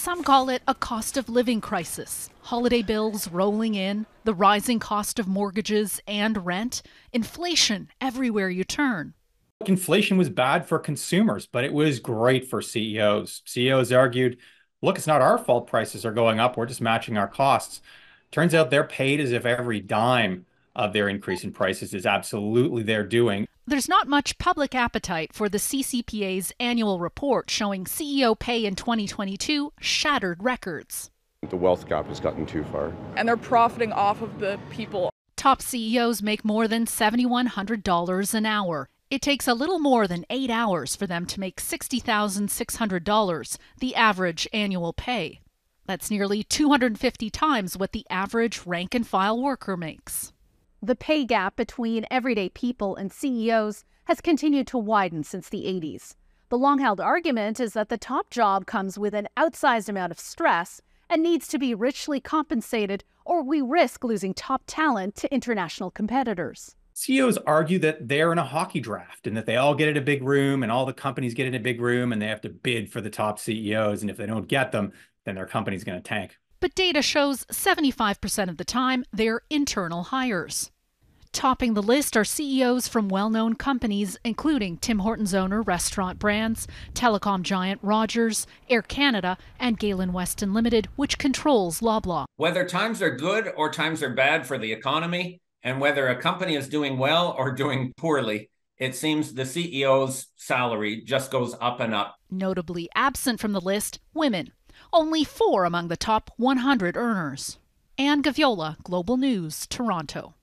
Some call it a cost of living crisis. Holiday bills rolling in, the rising cost of mortgages and rent, inflation everywhere you turn. Inflation was bad for consumers, but it was great for CEOs. CEOs argued, look, it's not our fault prices are going up. We're just matching our costs. Turns out they're paid as if every dime of their increase in prices is absolutely their doing. There's not much public appetite for the CCPA's annual report showing CEO pay in 2022 shattered records. The wealth gap has gotten too far. And they're profiting off of the people. Top CEOs make more than $7,100 an hour. It takes a little more than 8 hours for them to make $60,600, the average annual pay. That's nearly 250 times what the average rank-and-file worker makes. The pay gap between everyday people and CEOs has continued to widen since the 80s. The long-held argument is that the top job comes with an outsized amount of stress and needs to be richly compensated, or we risk losing top talent to international competitors. CEOs argue that they're in a hockey draft and that they all get in a big room and all the companies get in a big room and they have to bid for the top CEOs. And if they don't get them, then their company's going to tank. But data shows 75% of the time they're internal hires. Topping the list are CEOs from well-known companies, including Tim Hortons owner Restaurant Brands, telecom giant Rogers, Air Canada, and Galen Weston Limited, which controls Loblaw. Whether times are good or times are bad for the economy, and whether a company is doing well or doing poorly, it seems the CEO's salary just goes up and up. Notably absent from the list, women. Only 4 among the top 100 earners. Anne Gaviola, Global News, Toronto.